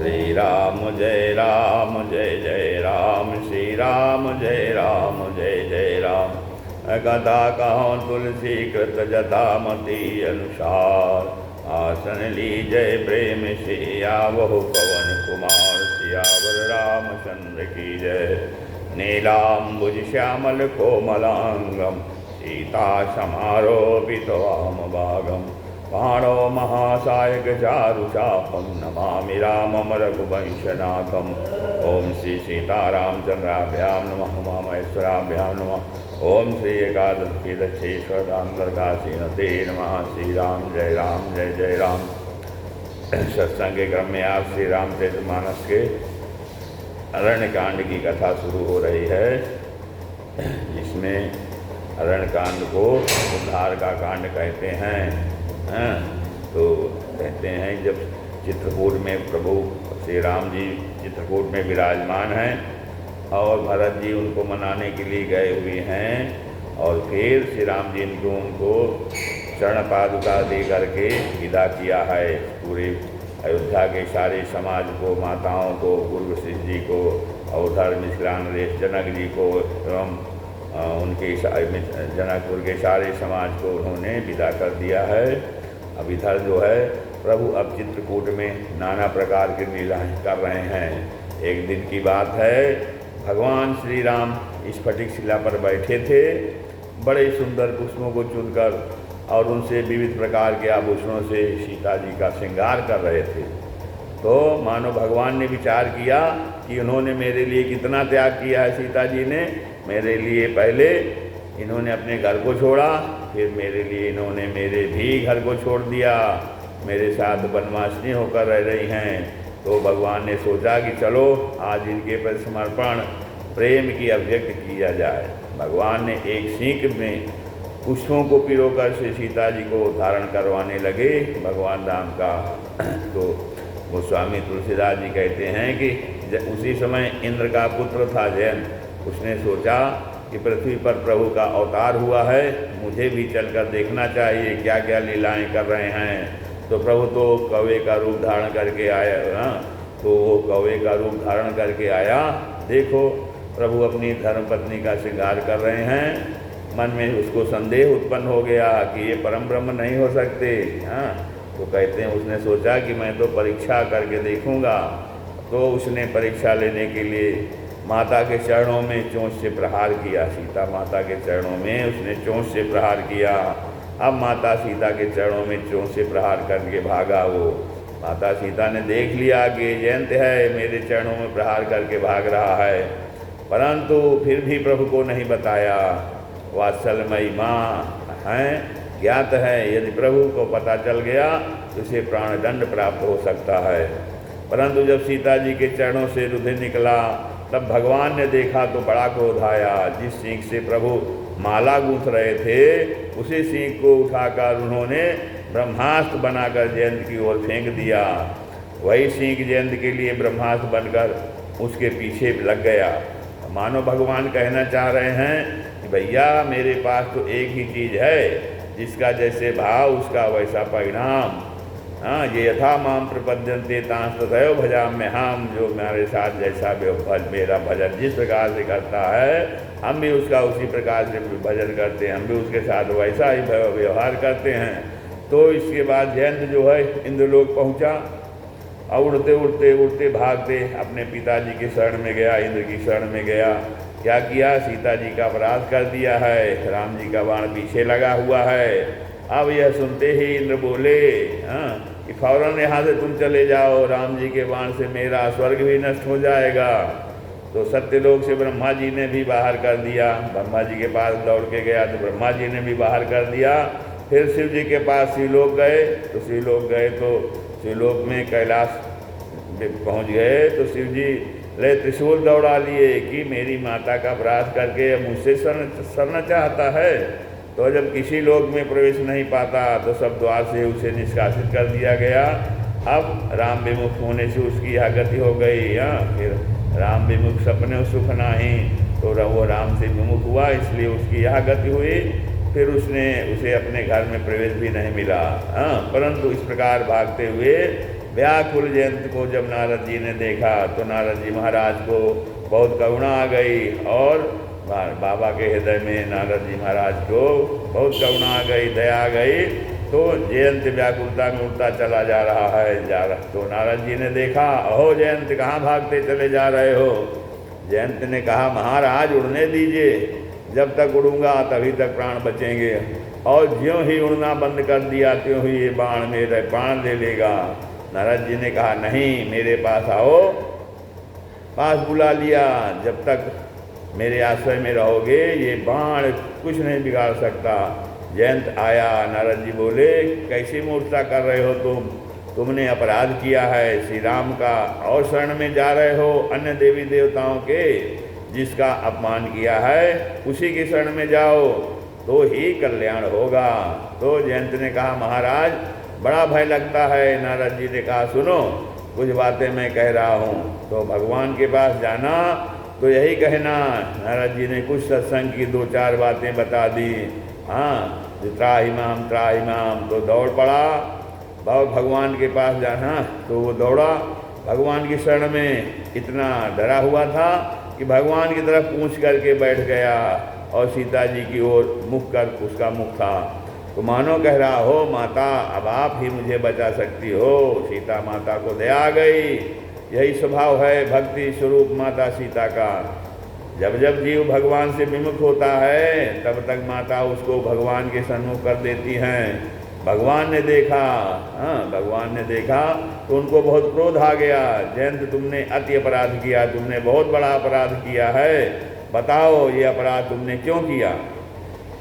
श्री राम जय राम श्री राम जय जय राम। कथा कहो तुलसी कृत जटामति अनुसार, आसन लीजय प्रेम से आवहु पवन कुमार। सियावर रामचंद्र की जय। नीलाम्बुज श्यामल कोमलांगम, सीता समारोपित वामभागम। पाणो महासायक चारुचापम, नमामि रामम रघुवंशनाथम। ओम श्री सीतारामचंद्राभ्यां नमः, उमामहेश्वराभ्यां नमः। ओम श्री एकादशीदक्षेश्वरांतरकाशीनते नमः। श्री राम जय राम। सत्संग के क्रम में आप श्री रामचरितमानस के अरण्य कांड की कथा शुरू हो रही है, जिसमें अरण्य कांड को उद्धार का कांड कहते हैं। तो कहते हैं जब चित्रकूट में प्रभु श्री राम जी चित्रकूट में विराजमान हैं और भरत जी उनको मनाने के लिए गए हुए हैं, और फिर श्री राम जी ने उनको चरण पादुका दे करके विदा किया है। पूरे अयोध्या के सारे समाज को, माताओं को, गुरु वशिष्ठ जी को, और उधर मिथिला नरेश जनक जी को एवं उनके जनकपुर के सारे समाज को उन्होंने विदा कर दिया है। अब इधर जो है प्रभु अब चित्रकूट में नाना प्रकार की लीलाएं कर रहे हैं। एक दिन की बात है, भगवान श्री राम इस स्फटिक शिला पर बैठे थे, बड़े सुंदर पुष्पों को चुनकर और उनसे विविध प्रकार के आभूषणों से सीता जी का श्रृंगार कर रहे थे। तो मानो भगवान ने विचार किया कि उन्होंने मेरे लिए कितना त्याग किया है। सीता जी ने मेरे लिए पहले इन्होंने अपने घर को छोड़ा, फिर मेरे लिए इन्होंने मेरे भी घर को छोड़ दिया, मेरे साथ वनवासिनी होकर रह रही हैं। तो भगवान ने सोचा कि चलो आज इनके प्रति समर्पण प्रेम की अभिव्यक्त किया जाए। भगवान ने एक सीख में पुष्पों को पिरोकर से सीता जी को धारण करवाने लगे भगवान राम का। तो गोस्वामी तुलसीदास जी कहते हैं कि उसी समय इंद्र का पुत्र था जयंत, उसने सोचा कि पृथ्वी पर प्रभु का अवतार हुआ है, मुझे भी चलकर देखना चाहिए क्या क्या लीलाएं कर रहे हैं। तो प्रभु तो कौवे का रूप धारण करके आया, तो वो कौवे का रूप धारण करके आया। देखो प्रभु अपनी धर्मपत्नी का श्रृंगार कर रहे हैं। मन में उसको संदेह उत्पन्न हो गया कि ये परम ब्रह्म नहीं हो सकते। तो कहते हैं उसने सोचा कि मैं तो परीक्षा करके देखूंगा। तो उसने परीक्षा लेने के लिए माता के चरणों में चोंच से प्रहार किया। सीता माता के चरणों में उसने चोंच से प्रहार किया। अब माता सीता के चरणों में चोंच से प्रहार करके भागा। वो माता सीता ने देख लिया कि जयंत है मेरे चरणों में प्रहार करके भाग रहा है, परंतु फिर भी प्रभु को नहीं बताया। वात्सल्यमयी माँ हैं, ज्ञात है यदि प्रभु को पता चल गया तो उसे प्राणदंड प्राप्त हो सकता है। परंतु जब सीता जी के चरणों से रुधिर निकला तब भगवान ने देखा तो बड़ा क्रोध आया। जिस सींग से प्रभु माला गूंथ रहे थे उसी सींग को उठाकर उन्होंने ब्रह्मास्त्र बनाकर जयंत की ओर फेंक दिया। वही सींग जयंत के लिए ब्रह्मास्त्र बनकर उसके पीछे लग गया। मानो भगवान कहना चाह रहे हैं कि भैया मेरे पास तो एक ही चीज़ है, जिसका जैसे भाव उसका वैसा परिणाम। ये यथा माम प्रपद्यन्ते तांस तथैव भजाम्य हम, जो मेरे साथ जैसा मेरा भजन जिस प्रकार से करता है हम भी उसका उसी प्रकार से भजन करते हैं, हम भी उसके साथ वैसा ही व्यवहार करते हैं। तो इसके बाद जयंत जो है इंद्रलोक पहुंचा और उड़ते भागते अपने पिताजी के शरण में गया, इंद्र की शरण में गया। क्या किया, सीता जी का अपराध कर दिया है, राम जी का बाण पीछे लगा हुआ है। अब यह सुनते ही इंद्र बोले कि फौरन यहाँ से तुम चले जाओ, राम जी के बाण से मेरा स्वर्ग भी नष्ट हो जाएगा। तो सत्यलोक से ब्रह्मा जी ने भी बाहर कर दिया। ब्रह्मा जी के पास दौड़ के गया तो ब्रह्मा जी ने भी बाहर कर दिया। फिर शिव जी के पास शिवलोक गए तो शिवलोक में कैलाश पहुँच गए तो शिव जी ले त्रिशूल दौड़ा लिए कि मेरी माता का अपराध करके मुझसे सरना चाहता है। तो जब किसी लोक में प्रवेश नहीं पाता तो सब द्वार से उसे निष्कासित कर दिया गया। अब राम विमुख होने से उसकी यह गति हो गई। फिर राम विमुख सपने सुख नाही, तो वो राम से विमुख हुआ, इसलिए उसकी यह गति हुई। फिर उसे अपने घर में प्रवेश भी नहीं मिला। परंतु इस प्रकार भागते हुए व्याकुल जयंत को जब नारद जी ने देखा तो नारद जी महाराज को बहुत करुणा आ गई और बाबा के हृदय में नारद जी महाराज को बहुत करुणा आ गई, दया आ गई। तो जयंत व्याकुलता में उड़ता चला जा रहा है। तो नारद जी ने देखा, अहो जयंत कहाँ भागते चले जा रहे हो। जयंत ने कहा, महाराज उड़ने दीजिए, जब तक उड़ूंगा तभी तक प्राण बचेंगे, और ज्यों ही उड़ना बंद कर दिया त्यों ही ये बाण मेरे प्राण ले लेगा। नारद जी ने कहा, नहीं, मेरे पास आओ। पास बुला लिया, जब तक मेरे आश्रय में रहोगे ये बाण कुछ नहीं बिगाड़ सकता। जयंत आया, नारद जी बोले, कैसी मूर्खता कर रहे हो तुमने अपराध किया है, श्री राम का और शरण में जा रहे हो, अन्य देवी देवताओं के जिसका अपमान किया है उसी की शरण में जाओ तो ही कल्याण होगा। तो जयंत ने कहा, महाराज बड़ा भय लगता है। नारद जी ने कहा, सुनो, कुछ बातें मैं कह रहा हूँ, तो भगवान के पास जाना तो यही कहना। नारद जी ने कुछ सत्संग की 2-4 बातें बता दी। हाँ, त्राहिमाम त्राहिमाम, तो दौड़ पड़ा। भगवान के पास जाना तो वो दौड़ा भगवान की शरण में, इतना डरा हुआ था कि भगवान की तरफ पूंछ करके बैठ गया और सीता जी की ओर मुख कर उसका मुख था। तो मानो कह रहा हो, माता अब आप ही मुझे बचा सकती हो। सीता माता को दया आ गई। यही स्वभाव है भक्ति स्वरूप माता सीता का। जब जब जीव भगवान से विमुख होता है तब तक माता उसको भगवान के सन्मुख कर देती हैं। भगवान ने देखा, भगवान ने देखा तो उनको बहुत क्रोध आ गया। जयंत, तुमने अति अपराध किया, तुमने बहुत बड़ा अपराध किया है, बताओ ये अपराध तुमने क्यों किया।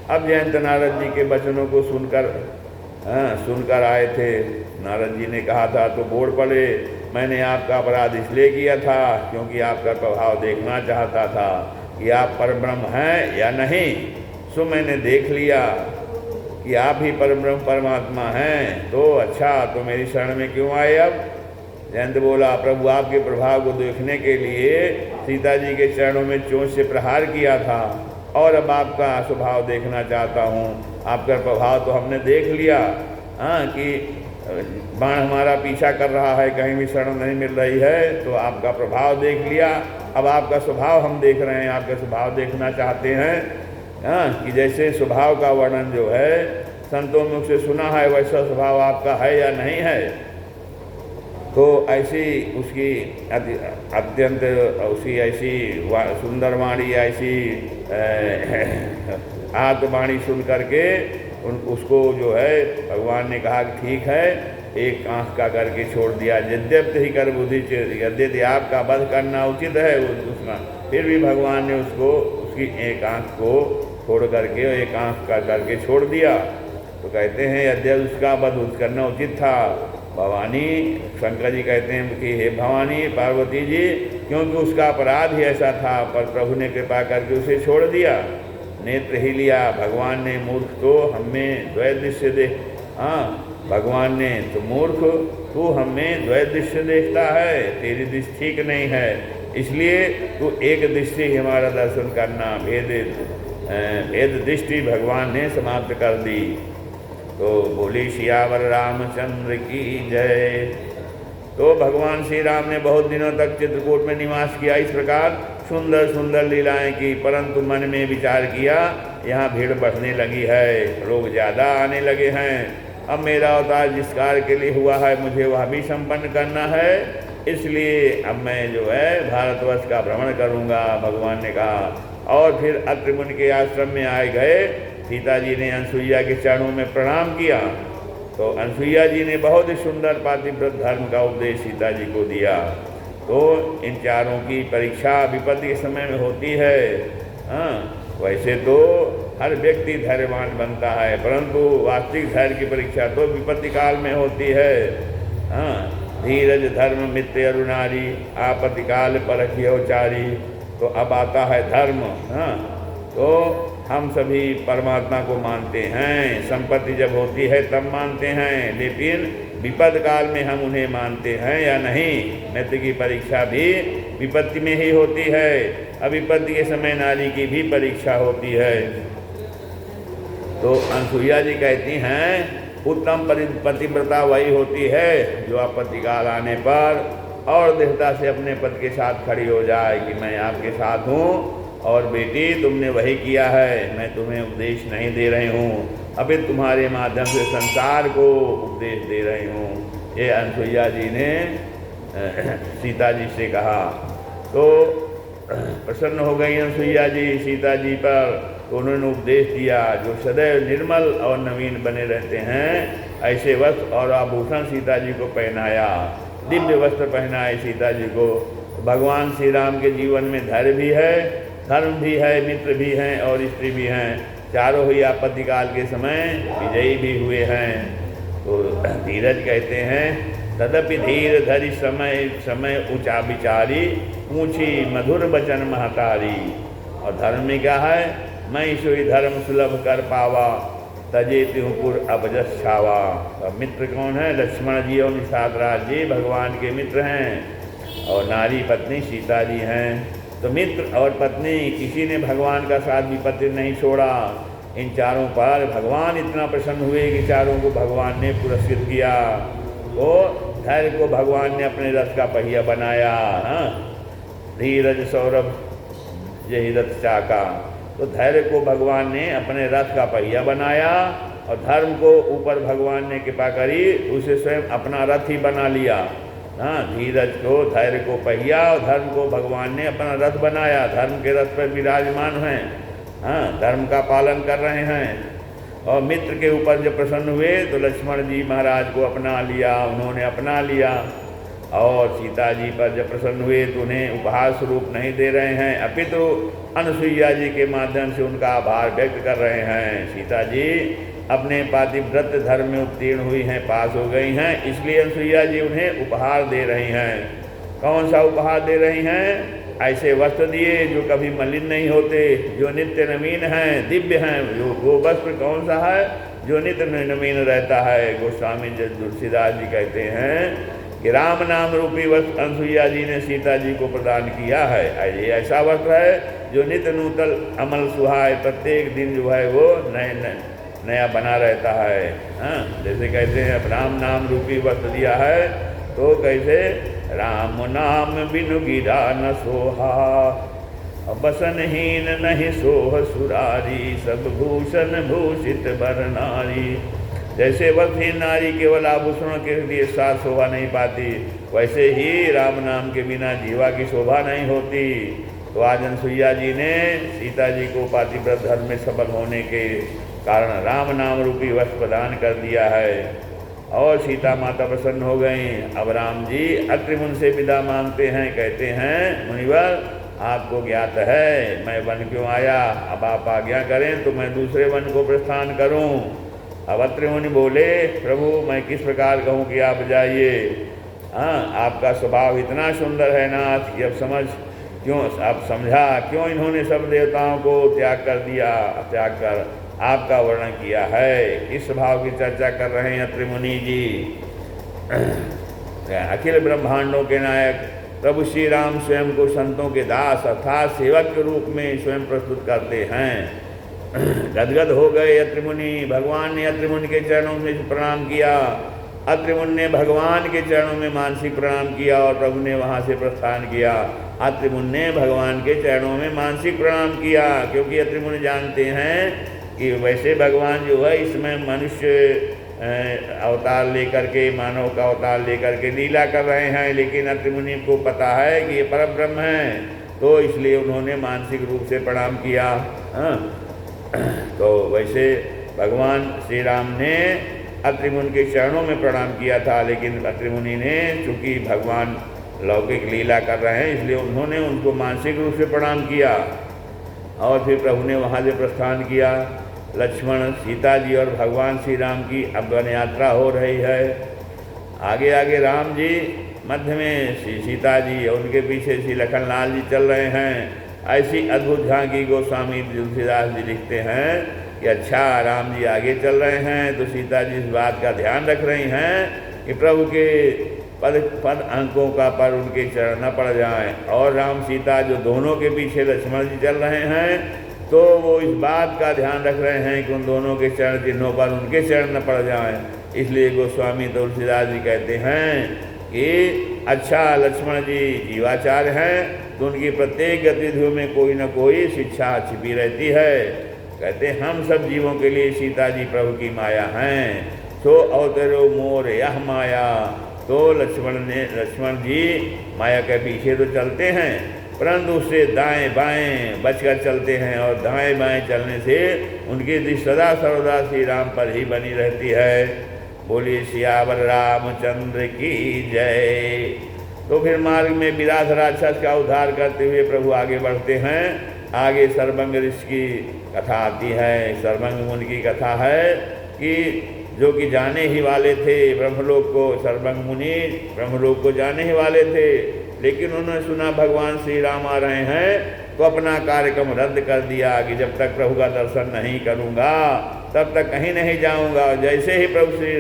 अब जयंत नारद जी के वचनों को सुनकर आए थे। नारद जी ने कहा था तो बोल पड़े, मैंने आपका अपराध इसलिए किया था क्योंकि आपका प्रभाव देखना चाहता था कि आप परब्रह्म हैं या नहीं। सो मैंने देख लिया कि आप ही परब्रह्म परमात्मा हैं। तो अच्छा, तो मेरी शरण में क्यों आए अब। जयंत बोला, प्रभु आपके प्रभाव को देखने के लिए सीता जी के चरणों में चोंच से प्रहार किया था और अब आपका स्वभाव देखना चाहता हूँ। आपका प्रभाव तो हमने देख लिया, कि बाण हमारा पीछा कर रहा है, कहीं भी शरण नहीं मिल रही है, तो आपका प्रभाव देख लिया। अब आपका स्वभाव हम देख रहे हैं, आपका स्वभाव देखना चाहते हैं। कि जैसे स्वभाव का वर्णन जो है संतों मुख से सुना है वैसा स्वभाव आपका है या नहीं है। तो ऐसी उसकी अत्यंत उसकी ऐसी सुंदर वाणी, ऐसी आत्मवाणी सुन करके उसको जो है भगवान ने कहा कि ठीक है, एक आँख का करके छोड़ दिया। यद्यप ही कर बुद्धि, यद्यपि आपका वध करना उचित है उसका, फिर भी भगवान ने उसको उसकी एक आँख को छोड़ करके एक आँख का करके छोड़ दिया। तो कहते हैं यद्यपि उसका वध करना उचित था। भवानी, शंकर जी कहते हैं कि हे भवानी पार्वती जी, क्योंकि उसका अपराध ही ऐसा था, पर प्रभु ने कृपा करके उसे छोड़ दिया, नेत्र ही लिया। भगवान ने मूर्ख तो हमें द्वैत दृश्य देख, भगवान ने तो मूर्ख तू हमें द्वैत दृश्य देखता है, तेरी दृष्टि ठीक नहीं है, इसलिए तू एक दृष्टि हमारा दर्शन करना। भेद दृष्टि भगवान ने समाप्त कर दी। तो बोली सियावर रामचंद्र की जय। तो भगवान श्री राम ने बहुत दिनों तक चित्रकूट में निवास किया। इस प्रकार सुंदर सुंदर लीलाएं की, परंतु मन में विचार किया यहाँ भीड़ बढ़ने लगी है, लोग ज़्यादा आने लगे हैं। अब मेरा अवतार जिस कार्य के लिए हुआ है मुझे वह भी संपन्न करना है, इसलिए अब मैं जो है भारतवर्ष का भ्रमण करूँगा, भगवान ने कहा। और फिर अत्रि मुनि के आश्रम में आए गए। सीता जी ने अनसुईया के चरणों में प्रणाम किया। तो अनसुईया जी ने बहुत ही सुंदर पातिव्रत धर्म का उपदेश सीता जी को दिया। तो इन चारों की परीक्षा विपत्ति के समय में होती है। वैसे तो हर व्यक्ति धैर्यवान बनता है, परंतु वास्तविक धैर्य की परीक्षा तो विपत्ति काल में होती है। धीरज धर्म मित्र अरुणारी, आपत्ति काल परखियो चारी। तो अब आता है धर्म। तो हम सभी परमात्मा को मानते हैं, संपत्ति जब होती है तब मानते हैं, लेकिन विपद काल में हम उन्हें मानते हैं या नहीं। मित्र की परीक्षा भी विपत्ति में ही होती है। अब विपत्ति के समय नारी की भी परीक्षा होती है। तो अनसुईया जी कहती हैं उत्तम पतिव्रता वही होती है जो आपत्तिकाल आने पर और दृढ़ता से अपने पति के साथ खड़ी हो जाए कि मैं आपके साथ हूँ और बेटी तुमने वही किया है, मैं तुम्हें उपदेश नहीं दे रही हूँ, अभी तुम्हारे माध्यम से संसार को उपदेश दे रही हूँ। ये अनसुईया जी ने सीता जी से कहा। तो प्रसन्न हो गई अनसुईया जी सीता जी पर, तो उन्होंने उपदेश दिया जो सदैव निर्मल और नवीन बने रहते हैं ऐसे वस्त्र और आभूषण सीता जी को पहनाया, दिव्य वस्त्र पहनाए सीता जी को। भगवान श्री राम के जीवन में धैर्य भी है, धर्म भी है, मित्र भी हैं और स्त्री भी हैं, चारों ही आपत्तिकाल के समय विजयी भी हुए हैं। तो धीरज कहते हैं तदपि धीर धरि समय समय ऊंचा विचारी, ऊंची मधुर बचन महतारी। और धर्म में क्या है, मैं सोई धर्म सुलभ कर पावा, तजे त्योपुर अबजस छावा। अब मित्र कौन है, लक्ष्मण जी और निषादराज जी भगवान के मित्र हैं और नारी पत्नी सीता जी हैं। तो मित्र और पत्नी किसी ने भगवान का साथ विपत्ति नहीं छोड़ा। इन चारों पर भगवान इतना प्रसन्न हुए कि चारों को भगवान ने पुरस्कृत किया। तो धैर्य को भगवान ने अपने रथ का पहिया बनाया। धीरज सौरभ यही रथ चाका। तो धैर्य को भगवान ने अपने रथ का पहिया बनाया और धर्म को ऊपर भगवान ने कृपा करी, उसे स्वयं अपना रथ ही बना लिया। धीरज को, धैर्य को पहिया और धर्म को भगवान ने अपना रथ बनाया। धर्म के रथ पर विराजमान हैं, धर्म का पालन कर रहे हैं। और मित्र के ऊपर जब प्रसन्न हुए तो लक्ष्मण जी महाराज को अपना लिया, उन्होंने अपना लिया। और सीता जी पर जब प्रसन्न हुए तो उन्हें उपहार स्वरूप नहीं दे रहे हैं, अपितु अनसुईया जी के माध्यम से उनका आभार व्यक्त कर रहे हैं। सीता जी अपने पातिव्रत धर्म में उत्तीर्ण हुई हैं, पास हो गई हैं, इसलिए अनसुईया जी उन्हें उपहार दे रही हैं। कौन सा उपहार दे रही हैं? ऐसे वस्त्र दिए जो कभी मलिन नहीं होते, जो नित्य नवीन हैं, दिव्य हैं। वो वस्त्र कौन सा है? जो नित्य नवीन रहता है। गोस्वामी तुलसीदास जी कहते हैं कि राम नाम रूपी वस्त्र अनसुईया जी ने सीता जी को प्रदान किया है। ये ऐसा वस्त्र है जो नित्य नूतन अमल सुहाए, प्रत्येक दिन जो है वो नया बना रहता है। जैसे कहते हैं राम नाम रूपी वस्त्र दिया है, तो कैसे राम नाम बिनु गिरा न सोहा, बसनहीन नहीं सोह सुरारी, सब भूषण भूषित बर नारी। जैसे वक्तहीन नारी केवल आभूषणों के लिए साथ शोभा नहीं पाती, वैसे ही राम नाम के बिना जीवा की शोभा नहीं होती। तो आज अनसुईया जी ने सीता जी को पातिव्रत धर्म में सफल होने के कारण राम नाम रूपी वस्त्र प्रदान कर दिया है और सीता माता प्रसन्न हो गई। अब राम जी अत्रिमुनि से विदा मांगते हैं, कहते हैं मुनिवर आपको ज्ञात है मैं वन क्यों आया, अब आप आज्ञा करें तो मैं दूसरे वन को प्रस्थान करूं। अब अत्रिमुनि बोले प्रभु मैं किस प्रकार कहूं कि आप जाइए, आपका स्वभाव इतना सुंदर है नाथ कि अब समझ क्यों आप समझा क्यों इन्होंने सब देवताओं को त्याग कर दिया, त्याग कर आपका वर्णन किया है। किस स्वभाव की चर्चा कर रहे हैं अत्रिमुनि जी? अखिल ब्रह्मांडों के नायक प्रभु श्री राम स्वयं को संतों के दास अर्थात सेवक के रूप में स्वयं प्रस्तुत करते हैं। गदगद हो गए अत्रिमुनि। भगवान ने अत्रिमुनि के चरणों में प्रणाम किया। अत्रिमुनि ने भगवान के चरणों में मानसिक प्रणाम किया और प्रभु ने वहाँ से प्रस्थान किया। अत्रिमुनि ने भगवान के चरणों में मानसिक प्रणाम किया, क्योंकि अत्रिमुनि जानते हैं कि वैसे भगवान जो है इसमें मनुष्य अवतार लेकर के, मानव का अवतार लेकर के लीला कर रहे हैं, लेकिन अत्रिमुनि को पता है कि ये परब्रह्म है, तो इसलिए उन्होंने मानसिक रूप से प्रणाम किया। तो वैसे भगवान श्री राम ने अत्रिमुनि के चरणों में प्रणाम किया था, लेकिन अत्रिमुनि ने चूँकि भगवान लौकिक लीला कर रहे हैं इसलिए उन्होंने उनको मानसिक रूप से प्रणाम किया और फिर प्रभु ने वहाँ से प्रस्थान किया। लक्ष्मण, सीता जी और भगवान श्री राम की अब वन यात्रा हो रही है। आगे आगे राम जी, मध्य में श्री सीता जी और उनके पीछे श्री लखनलाल जी चल रहे हैं। ऐसी अद्भुत झांकी गोस्वामी तुलसीदास जी लिखते हैं कि अच्छा राम जी आगे चल रहे हैं तो सीता जी इस बात का ध्यान रख रही हैं कि प्रभु के पद अंकों का पर उनके चरण न पड़ जाएं। और राम सीता जो दोनों के पीछे लक्ष्मण जी चल रहे हैं तो वो इस बात का ध्यान रख रहे हैं कि उन दोनों के चरण चिन्हों पर उनके चरण न पड़ जाएं। इसलिए गोस्वामी तुलसीदास जी कहते हैं कि अच्छा लक्ष्मण जी जीवाचार्य हैं तो उनकी प्रत्येक गतिविधियों में कोई न कोई शिक्षा छिपी रहती है। कहते हैं हम सब जीवों के लिए सीता जी प्रभु की माया हैं, सो अवतरो मोर यह माया। तो लक्ष्मण जी माया के पीछे तो चलते हैं, परंतु उससे दाएं बाएं बचकर चलते हैं, और दाएं बाएं चलने से उनकी दृष्टि सदा सर्वदा श्री राम पर ही बनी रहती है। बोलिए सियावर रामचंद्र की जय। तो फिर मार्ग में विराट राक्षस का उद्धार करते हुए प्रभु आगे बढ़ते हैं। आगे सर्वंग ऋषि की कथा आती है। सर्वंग मुनि की कथा है कि जो कि जाने ही वाले थे ब्रह्मलोक को, सर्वंग मुनि ब्रह्मलोक को जाने ही वाले थे, लेकिन उन्होंने सुना भगवान श्री राम आ रहे हैं तो अपना कार्यक्रम रद्द कर दिया कि जब तक प्रभु का दर्शन नहीं करूँगा तब तक कहीं नहीं जाऊँगा। जैसे ही प्रभु श्री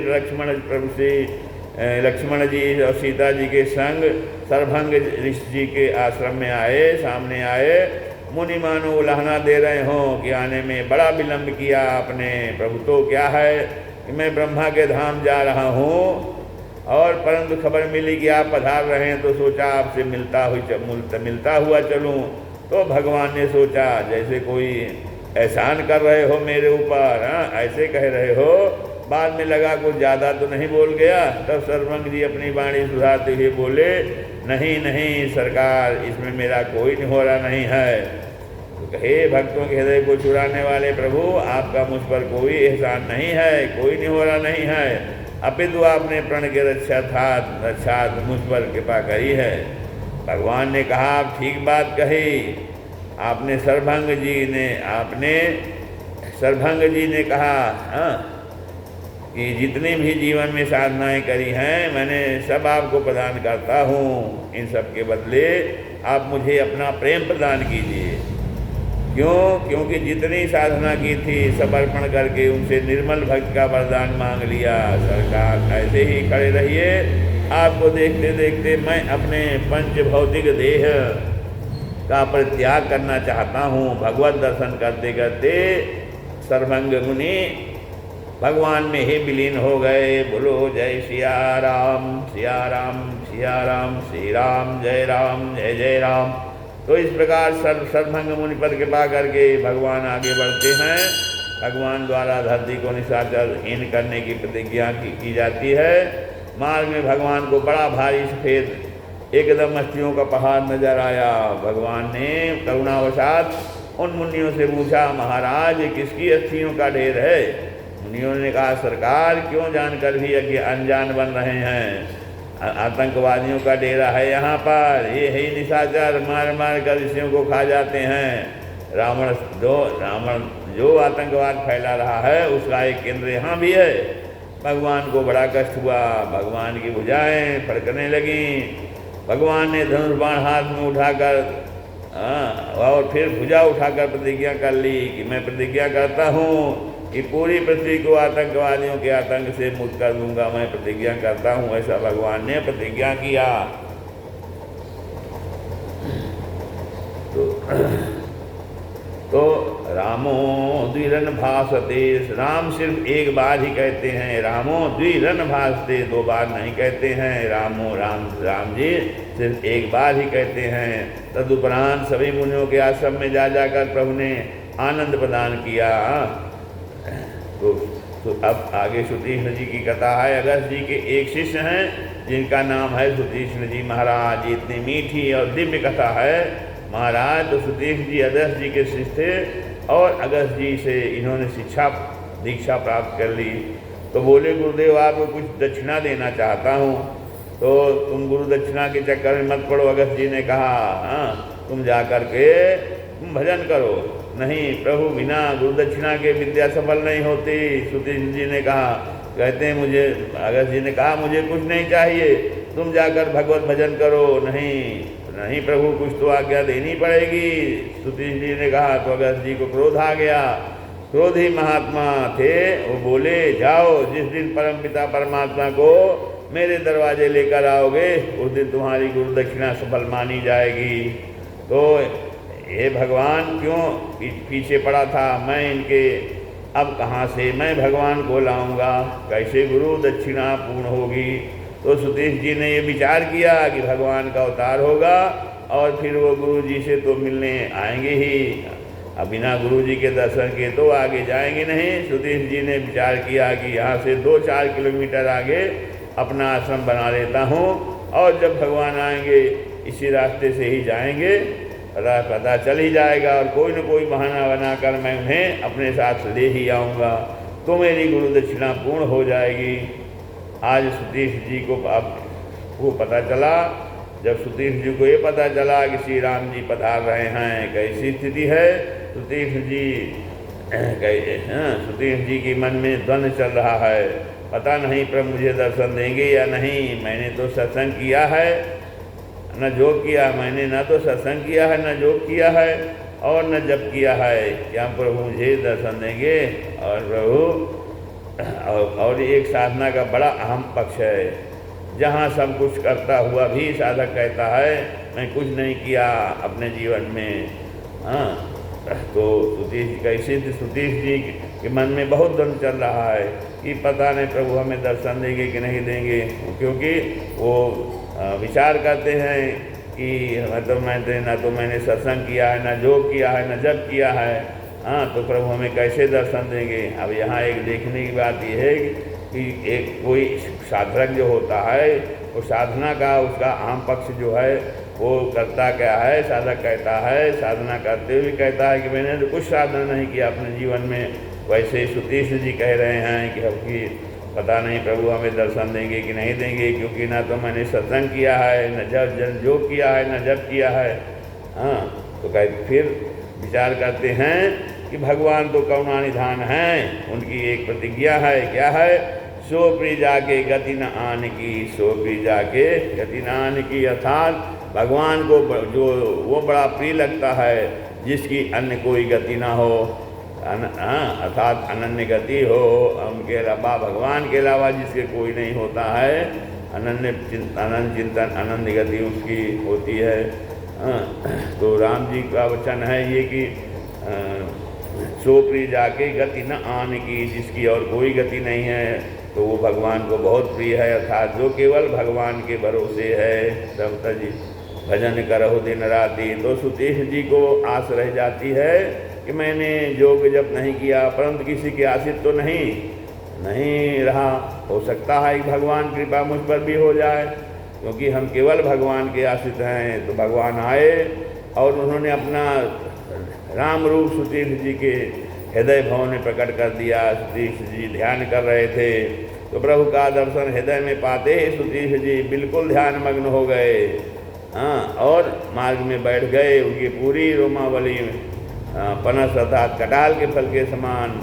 लक्ष्मण जी और सीता जी के संग सर्वभंग ऋषि जी के आश्रम में आए, सामने आए, मुनि मानो उलाहना दे रहे हों कि आने में बड़ा विलंब किया आपने। प्रभु तो क्या है कि मैं ब्रह्मा के धाम जा रहा हूँ, और परंतु खबर मिली कि आप पधार रहे हैं तो सोचा आपसे मिलता हुआ चलूँ। तो भगवान ने सोचा जैसे कोई एहसान कर रहे हो मेरे ऊपर, ऐसे कह रहे हो। बाद में लगा कुछ ज़्यादा तो नहीं बोल गया। तब सर्वंग जी अपनी वाणी सुधारते हुए बोले, नहीं नहीं सरकार, इसमें मेरा कोई निहोरा नहीं है। तो कहे भक्तों के हृदय को चुराने वाले प्रभु, आपका मुझ पर कोई एहसान नहीं है, कोई निहोरा नहीं है, अपितु आपने प्रण के रक्षात मुझ पर कृपा करी है। भगवान ने कहा आप ठीक बात कही। आपने सर्वभंग जी ने कहा कि जितनी भी जीवन में साधनाएं करी हैं मैंने सब आपको प्रदान करता हूँ, इन सब के बदले आप मुझे अपना प्रेम प्रदान कीजिए। क्यों? क्योंकि जितनी साधना की थी समर्पण करके उनसे निर्मल भक्त का वरदान मांग लिया। सरकार ऐसे ही खड़े रहिए, आपको देखते देखते मैं अपने पंच भौतिक देह का परित्याग करना चाहता हूँ। भगवत दर्शन करते करते सर्वंग मुनि भगवान में ही विलीन हो गए। बोलो जय सिया राम सिया राम सिया राम, श्री राम जय जय राम। तो इस प्रकार सर्वभंग मुनि पर कृपा करके भगवान आगे बढ़ते हैं। भगवान द्वारा धरती को निशाचरहीन करने की प्रतिज्ञा की जाती है। मार्ग में भगवान को बड़ा भारी सफेद एकदम अस्थियों का पहाड़ नजर आया। भगवान ने करुणावशात उन मुनियों से पूछा, महाराज किसकी अस्थियों का ढेर है? मुनियों ने कहा, सरकार क्यों जानकर भी अनजान बन रहे हैं, आतंकवादियों का डेरा है यहाँ पर। ये ही निशाचर मार मार कर ऋषियों को खा जाते हैं। रावण जो आतंकवाद फैला रहा है उसका एक केंद्र यहाँ भी है। भगवान को बड़ा कष्ट हुआ, भगवान की भुजाएं फड़कने लगीं। भगवान ने धनुष बाण हाथ में उठाकर और फिर भुजा उठाकर प्रतिज्ञा कर ली कि मैं प्रतिज्ञा करता हूँ कि पूरी पृथ्वी को आतंकवादियों के आतंक से मुक्त कर दूंगा। मैं प्रतिज्ञा करता हूँ, ऐसा भगवान ने प्रतिज्ञा किया। तो रामो द्विरन भासते, राम सिर्फ एक बार ही कहते हैं। रामो द्विरन भासते, दो बार नहीं कहते हैं। राम जी सिर्फ एक बार ही कहते हैं। तदुपरांत सभी मुनियों के आश्रम में जाकर प्रभु ने आनंद प्रदान किया। तो अब आगे सुतीष्ण जी की कथा है। अगस्त जी के एक शिष्य हैं जिनका नाम है सुतीष्ण जी महाराज। इतनी मीठी और दिव्य कथा है महाराज। तो सुतीष्ण जी अगस्त जी के शिष्य थे और अगस्त जी से इन्होंने दीक्षा प्राप्त कर ली। तो बोले, गुरुदेव आपको कुछ दक्षिणा देना चाहता हूँ, तो तुम गुरु दक्षिणा के चक्कर में मत पड़ो। अगस्त जी ने कहा, तुम जा कर के तुम भजन करो। नहीं प्रभु, बिना गुरु दक्षिणा के विद्या सफल नहीं होती। सुतीष्ण जी ने कहा, कहते हैं मुझे, अगस्त जी ने कहा मुझे कुछ नहीं चाहिए, तुम जाकर भगवत भजन करो। नहीं प्रभु, कुछ तो आज्ञा देनी पड़ेगी। सुतीष्ण जी ने कहा। तो अगस्त जी को क्रोध आ गया। क्रोधी महात्मा थे, वो बोले, जाओ, जिस दिन परमपिता परमात्मा को मेरे दरवाजे लेकर आओगे उस दिन तुम्हारी गुरु दक्षिणा सफल मानी जाएगी। तो ये भगवान क्यों पीछे पड़ा था, मैं इनके अब कहाँ से मैं भगवान को लाऊंगा, कैसे गुरु दक्षिणा पूर्ण होगी। तो सुतीश जी ने ये विचार किया कि भगवान का अवतार होगा और फिर वो गुरु जी से तो मिलने आएंगे ही, अब बिना गुरु जी के दर्शन के तो आगे जाएंगे नहीं। सुतीश जी ने विचार किया कि यहाँ से 2-4 किलोमीटर आगे अपना आश्रम बना लेता हूँ और जब भगवान आएंगे इसी रास्ते से ही जाएंगे, पता चल ही जाएगा और कोई न कोई बहाना बनाकर मैं उन्हें अपने साथ ले ही आऊँगा, तो मेरी गुरु दक्षिणा पूर्ण हो जाएगी। आज सुतीश जी को वो पता चला, जब सुतीश जी को ये पता चला कि श्री राम जी पधार रहे हैं, कैसी स्थिति है। सुतीश जी के मन में द्वंद्व चल रहा है, पता नहीं प्रभु मुझे दर्शन देंगे या नहीं। मैंने तो सत्संग किया है न जोग किया, मैंने न तो सत्संग किया है न जोग किया है और न जप किया है, क्या प्रभु मुझे दर्शन देंगे। और प्रभु और एक साधना का बड़ा अहम पक्ष है, जहाँ सब कुछ करता हुआ भी साधक कहता है मैं कुछ नहीं किया अपने जीवन में। तो सुतीश जी के मन में बहुत द्वंद्व चल रहा है कि पता नहीं प्रभु हमें दर्शन देंगे कि नहीं देंगे, क्योंकि वो विचार करते हैं कि न तो मैंने सत्संग किया है, न जोग किया है, न जप किया है, तो प्रभु हमें कैसे दर्शन देंगे। अब यहाँ एक देखने की बात यह है कि एक कोई साधक जो होता है वो साधना का उसका आम पक्ष जो है वो करता क्या है, साधक कहता है, साधना करते हुए कहता है कि मैंने तो कुछ साधना नहीं किया अपने जीवन में। वैसे सुतीश जी कह रहे हैं कि हमकी पता नहीं प्रभु हमें दर्शन देंगे कि नहीं देंगे, क्योंकि ना तो मैंने सत्संग किया है, न जोग किया है, न जप किया है। तो कह फिर विचार करते हैं कि भगवान तो करुणानिधान हैं, उनकी एक प्रतिज्ञा है, क्या है, सो प्रिय जाके गति न आन की, सो प्रिय जाके गति न आन की। अर्थात भगवान को जो वो बड़ा प्रिय लगता है जिसकी अन्य कोई गति ना हो, अर्थात अनन्य गति हो, उनके अलावा भगवान के अलावा जिसके कोई नहीं होता है, अनन्य चिंतन अनन्य गति उसकी होती है। तो राम जी का वचन है ये कि सो प्रिय जाके गति न आन की, जिसकी और कोई गति नहीं है तो वो भगवान को बहुत प्रिय है। अर्थात जो केवल भगवान के भरोसे है, समता जी भजन करहो दिन राति। तो सुतीश जी को आस रह जाती है कि मैंने योग जप नहीं किया, परंतु किसी के आश्रित तो नहीं रहा, हो सकता है कि भगवान कृपा मुझ पर भी हो जाए, क्योंकि हम केवल भगवान के आश्रित हैं। तो भगवान आए और उन्होंने अपना राम रूप सुतीश जी के हृदय भाव ने प्रकट कर दिया। सुतीश जी ध्यान कर रहे थे तो प्रभु का दर्शन हृदय में पाते ही सुतीश जी बिल्कुल ध्यान मग्न हो गए, और मार्ग में बैठ गए। उनकी पूरी रोमावली पनस अर्थात कटाल के फल के समान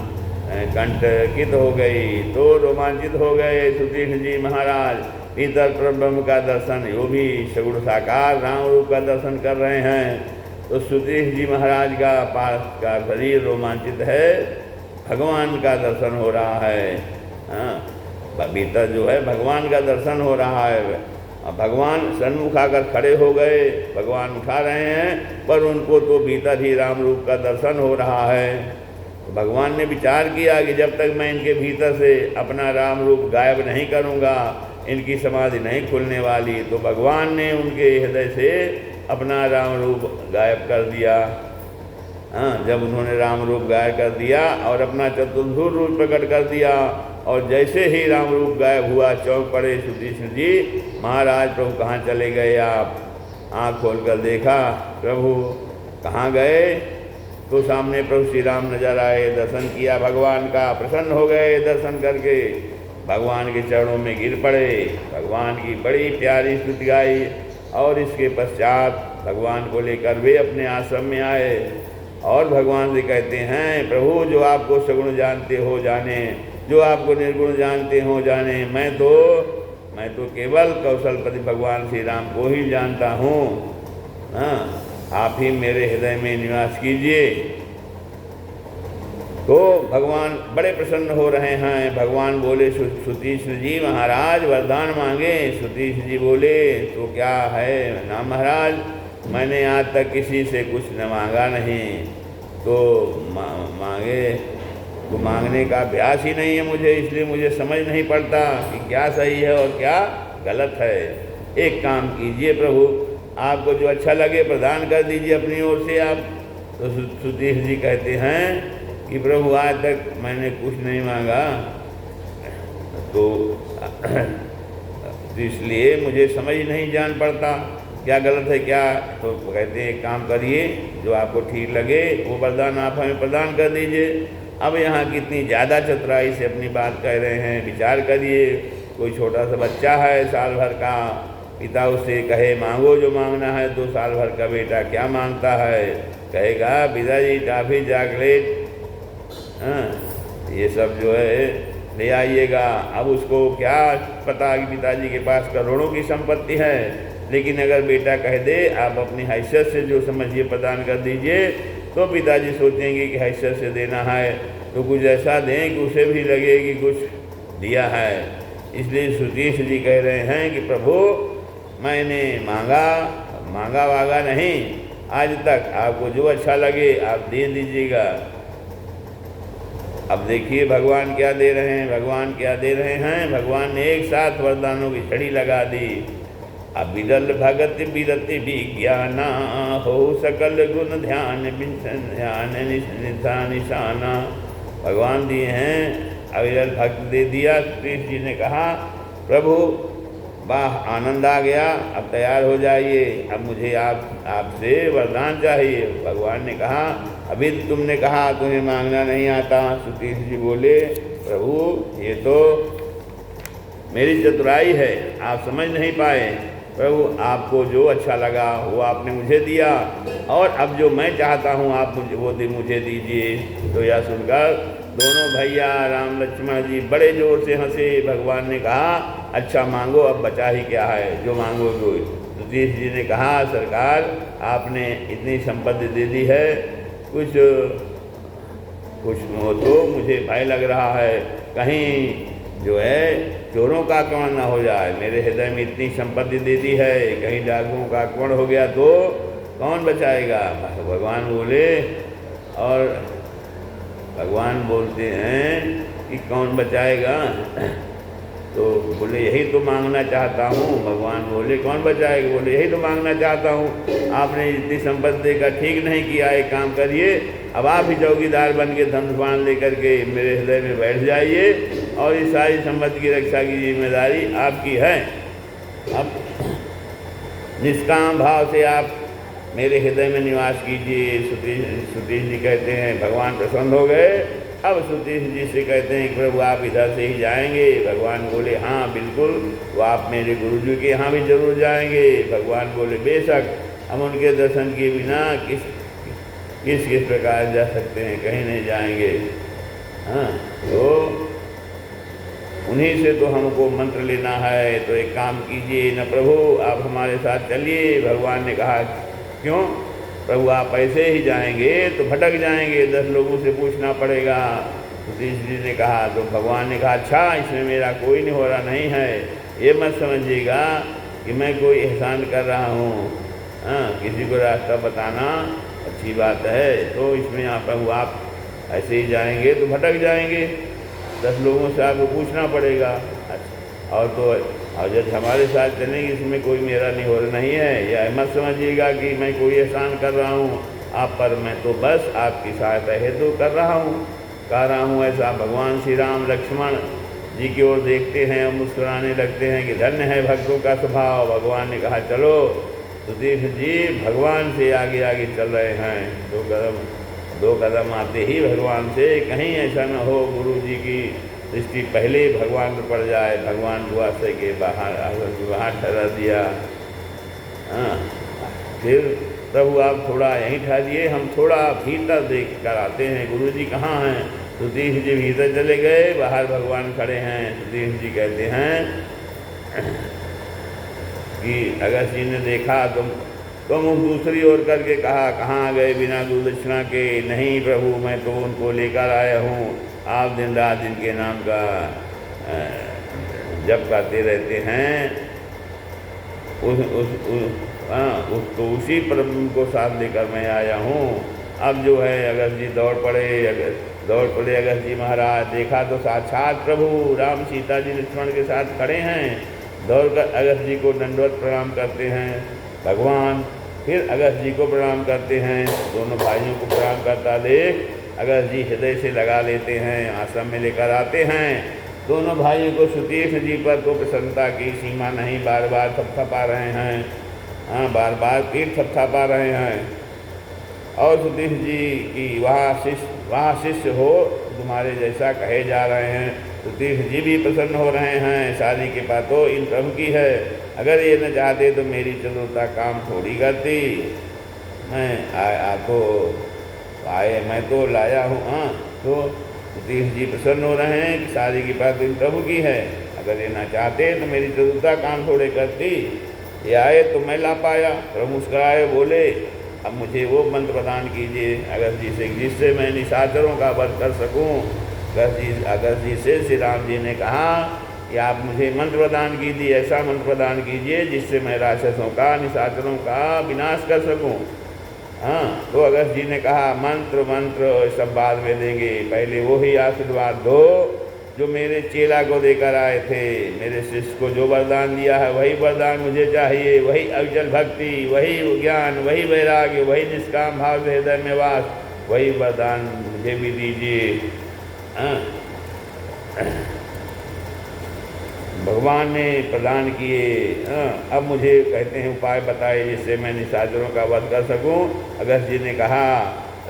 कंटकित हो गई। तो रोमांचित हो गए सुतीश जी महाराज, भीतर ब्रह्म का दर्शन, यो भी सगुण साकार राम रूप का दर्शन कर रहे हैं। तो सुतीश जी महाराज का पास का शरीर रोमांचित है, भगवान का दर्शन हो रहा है। भीतर जो है भगवान का दर्शन हो रहा है। अब भगवान सन्मुख आकर खड़े हो गए, भगवान उठा रहे हैं, पर उनको तो भीतर ही राम रूप का दर्शन हो रहा है। तो भगवान ने विचार किया कि जब तक मैं इनके भीतर से अपना राम रूप गायब नहीं करूँगा, इनकी समाधि नहीं खुलने वाली। तो भगवान ने उनके हृदय से अपना राम रूप गायब कर दिया। जब उन्होंने राम रूप गायब कर दिया और अपना चतुर्भुज रूप प्रकट कर दिया, और जैसे ही राम रूप गायब हुआ, चौंक पड़े सुतीश जी महाराज, प्रभु कहाँ चले गए आप? आँख खोलकर देखा, प्रभु कहाँ गए? तो सामने प्रभु श्री राम नजर आए, दर्शन किया भगवान का, प्रसन्न हो गए दर्शन करके, भगवान के चरणों में गिर पड़े, भगवान की बड़ी प्यारी स्तुति गाई। और इसके पश्चात भगवान को लेकर वे अपने आश्रम में आए और भगवान से कहते हैं, प्रभु जो आपको सगुण जानते हो जाने, जो आपको निर्गुण जानते हो जाने, मैं तो केवल कौशलपति भगवान श्री राम को ही जानता हूँ। आप ही मेरे हृदय में निवास कीजिए। तो भगवान बड़े प्रसन्न हो रहे हैं। भगवान बोले, सुतीश जी महाराज वरदान मांगे। सुतीश जी बोले, तो क्या है ना महाराज? मैंने आज तक किसी से कुछ न मांगा नहीं, तो मांगे तो मांगने का अभ्यास ही नहीं है मुझे, इसलिए मुझे समझ नहीं पड़ता कि क्या सही है और क्या गलत है। एक काम कीजिए प्रभु, आपको जो अच्छा लगे प्रदान कर दीजिए अपनी ओर से आप। तो सुधीर जी कहते हैं कि प्रभु आज तक मैंने कुछ नहीं मांगा, तो इसलिए मुझे समझ नहीं जान पड़ता क्या गलत है क्या। तो कहते हैं एक काम करिए, जो आपको ठीक लगे वो वरदान आप हमें प्रदान कर दीजिए। अब यहाँ कितनी ज़्यादा चतुराई से अपनी बात कह रहे हैं, विचार करिए। कोई छोटा सा बच्चा है साल भर का, पिता उससे कहे मांगो जो मांगना है, 2 साल भर का बेटा क्या मांगता है, कहेगा पिताजी टॉफी चॉकलेट, ये सब जो है ले आइएगा। अब उसको क्या पता कि पिताजी के पास करोड़ों की संपत्ति है, लेकिन अगर बेटा कह दे आप अपनी हैसियत से जो समझिए प्रदान कर दीजिए, तो पिताजी सोचेंगे कि हैसियत से देना है तो कुछ ऐसा दें कि उसे भी लगे कि कुछ दिया है। इसलिए सुधीर जी कह रहे हैं कि प्रभु मैंने मांगा वागा नहीं आज तक, आपको जो अच्छा लगे आप दे दीजिएगा। अब देखिए भगवान क्या दे रहे हैं, भगवान क्या दे रहे हैं। भगवान ने एक साथ वरदानों की छड़ी लगा दी। अब बिरल भगत बिरति विज्ञाना, हो सकल गुण ध्यान निशाना। भगवान दिए हैं, अविरल भक्त दे दिया। कृष्ण जी ने कहा प्रभु वाह आनंद आ गया, अब तैयार हो जाइए, अब मुझे आपसे वरदान चाहिए। भगवान ने कहा अभी तुमने कहा तुम्हें मांगना नहीं आता। सुधीर जी बोले प्रभु ये तो मेरी चतुराई है, आप समझ नहीं पाए। प्रभु आपको जो अच्छा लगा वो आपने मुझे दिया, और अब जो मैं चाहता हूँ आप मुझे दीजिए। तो यह सुनकर दोनों भैया राम लक्ष्मण जी बड़े जोर से हंसे। भगवान ने कहा अच्छा मांगो, अब बचा ही क्या है, जो मांगोगे। सुधीर जी ने कहा सरकार आपने इतनी संपत्ति दे दी है, कुछ तो मुझे भय लग रहा है कहीं जो है चोरों का आक्रमण ना हो जाए। मेरे हृदय में इतनी संपत्ति दे दी है, कहीं डाकुओं का आक्रमण हो गया तो कौन बचाएगा। भगवान बोले, और भगवान बोलते हैं कि कौन बचाएगा। तो बोले यही तो मांगना चाहता हूँ। भगवान बोले कौन बचाएगा। बोले यही तो मांगना चाहता हूँ। आपने इतनी संपत्ति देकर ठीक नहीं किया, एक काम करिए अब आप ही चौकीदार बन के धनुष बाण लेकर के मेरे हृदय में बैठ जाइए, और इस सारी संपत्ति की रक्षा की जिम्मेदारी आपकी है। अब निष्काम भाव से आप मेरे हृदय में निवास कीजिए। सुधीर जी कहते हैं भगवान प्रसन्न हो गए। अब सुधीर जी से कहते हैं प्रभु आप इधर से ही जाएंगे। भगवान बोले हाँ बिल्कुल, वो आप मेरे गुरु जी के यहाँ भी जरूर जाएंगे। भगवान बोले बेशक, हम उनके दर्शन के बिना किस प्रकार जा सकते हैं, कहीं नहीं जाएंगे। हाँ तो उन्हीं से तो हमको मंत्र लेना है, तो एक काम कीजिए न प्रभु आप हमारे साथ चलिए। भगवान ने कहा क्यों प्रभु आप ऐसे ही जाएंगे तो भटक जाएंगे, 10 लोगों से पूछना पड़ेगा। सुधीर जी ने कहा, तो भगवान ने कहा अच्छा इसमें मेरा कोई नहीं हो रहा नहीं है, ये मत समझिएगा कि मैं कोई एहसान कर रहा हूँ। हाँ किसी को रास्ता बताना अच्छी बात है, तो इसमें आप प्रभु आप ऐसे ही जाएंगे तो भटक जाएंगे, 10 लोगों से आपको पूछना पड़ेगा। अच्छा और तो और जब हमारे साथ चलेंगे इसमें कोई मेरा नहीं हो रहा नहीं है, या मत समझिएगा कि मैं कोई एहसान कर रहा हूँ आप पर, मैं तो बस आपकी सहायता हेतु कर रहा हूँ ऐसा। भगवान श्री राम लक्ष्मण जी की ओर देखते हैं और मुस्कुराने लगते हैं कि धन्य है भक्तों का स्वभाव। भगवान ने कहा चलो। सुधीर जी भगवान से आगे आगे चल रहे हैं, 2 कदम आते ही भगवान से, कहीं ऐसा न हो गुरु जी की दृष्टि पहले भगवान पर पड़ जाए। भगवान दुआसे के बाहर ठहरा दिया। हाँ फिर प्रभु आप थोड़ा यहीं ठहरिए, हम थोड़ा भीतर देख कर आते हैं, गुरु जी कहाँ हैं। सुधीर जी भीतर चले गए, बाहर भगवान खड़े हैं। सुधीर जी कहते हैं कि अगस्त जी ने देखा तो मुँह दूसरी ओर करके कहा कहाँ गए बिना गुरुदक्षिणा के। नहीं प्रभु मैं तो उनको लेकर आया हूँ, आप दिन रात इनके नाम का जप करते रहते हैं। तो उसी प्रभु को साथ लेकर मैं आया हूँ। अब जो है अगस्त जी दौड़ पड़े अगस्त जी महाराज। देखा तो साक्षात प्रभु राम सीता जी लक्ष्मण के साथ खड़े हैं। दौड़कर अगस्त जी को दंडवत प्रणाम करते हैं भगवान। फिर अगस्त जी को प्रणाम करते हैं। दोनों भाइयों को प्रणाम करता देख अगस्त जी हृदय से लगा लेते हैं, आश्रम में लेकर आते हैं। दोनों भाइयों को सुतीक्ष्ण जी पर तो प्रसन्नता की सीमा नहीं, बार बार थपथपा रहे हैं, बार बार पीठ थपथपा रहे हैं। और सुतीक्ष्ण जी की वहाँ शिष्य हो तुम्हारे जैसा कहे जा रहे हैं। सुतीक्ष्ण जी भी प्रसन्न हो रहे हैं। सारी कृपा तो इन प्रभु की है। अगर ये न चाहते तो मेरी चतुरता काम थोड़ी करती। मैं तो लाया हूँ। तो सुतीक्ष्ण जी प्रसन्न हो रहे हैं कि सारी कृपा तो इन प्रभु की है। अगर ये न चाहते तो मेरी चतुरता काम थोड़े करती। ये आए तो मैं ला पाया। प्रभु मुस्कुराए बोले अब मुझे वो मंत्र प्रदान कीजिए अगस्त जी से जिससे मैं निशाचरों का वध कर सकूं। अगस्त जी से श्री राम जी ने कहा कि आप मुझे मंत्र प्रदान कीजिए, ऐसा मंत्र प्रदान कीजिए जिससे मैं राक्षसों का निशाचरों का विनाश कर सकूं। तो अगस्त जी ने कहा मंत्र सब बाद में देंगे, पहले वो ही आशीर्वाद दो जो मेरे चेला को देकर आए थे। मेरे शिष्य को जो वरदान दिया है वही वरदान मुझे चाहिए। वही अविचल भक्ति, वही ज्ञान, वही वैराग्य, वही निष्काम भाव से हृदय में वास, वही वरदान मुझे भी दीजिए। भगवान ने प्रदान किए। अब मुझे कहते हैं उपाय बताए जिससे मैं निशाचरों का वध कर सकूं। अगस्त जी ने कहा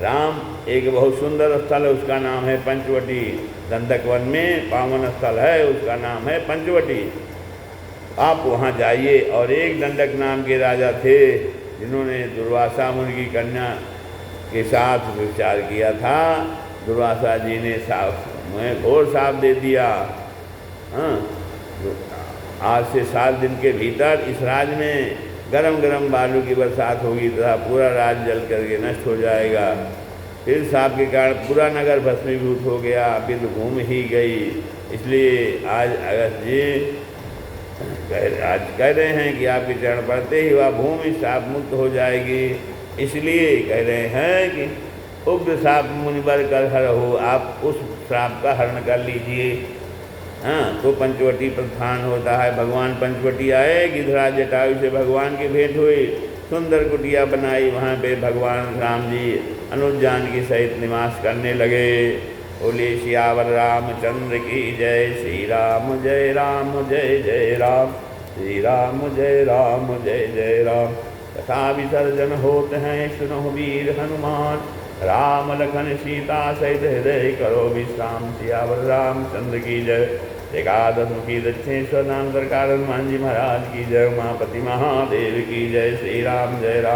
राम एक बहुत सुंदर स्थल है, उसका नाम है पंचवटी। दंडक वन में पावन स्थल है, उसका नाम है पंचवटी। आप वहाँ जाइए। और एक दंडक नाम के राजा थे जिन्होंने दुर्वासा मुनि की कन्या के साथ विचार किया था। दुर्वासा जी ने मुझे घोर साफ दे दिया। आज से 7 दिन के भीतर इस राज्य में गरम बालू की बरसात होगी तथा पूरा राज्य जल करके नष्ट हो जाएगा। फिर साप के कारण पूरा नगर भस्मीभूत हो गया, बिल घूम ही गई। इसलिए आज अगस्त जी आज कह रहे हैं कि आपके चरण पड़ते ही वह भूमि साप मुक्त हो जाएगी। इसलिए कह रहे हैं कि उग्र साप मुनिवर कर हर हो, आप उस श्राप का हरण कर लीजिए। तो पंचवटी प्रस्थान होता है। भगवान पंचवटी आए, गिधराज जटायु से भगवान की भेंट हुई। सुंदर कुटिया बनाई, वहाँ पे भगवान राम जी अनुज जानकी सहित निवास करने लगे। बोले सियावर रामचंद्र की जय। श्री राम जय राम जय जय राम, श्री राम जय राम जय जय राम। तथा विसर्जन होते हैं सुनो वीर हनुमान, राम लखन सीता सहित हृदय करो विश्राम। सियावर रामचंद्र की जय। एकादश मुखी दक्षिणेश्वर नाम सरकार हनुमान जी महाराज की जय। उमापति महादेव की जय। श्री राम जय राम।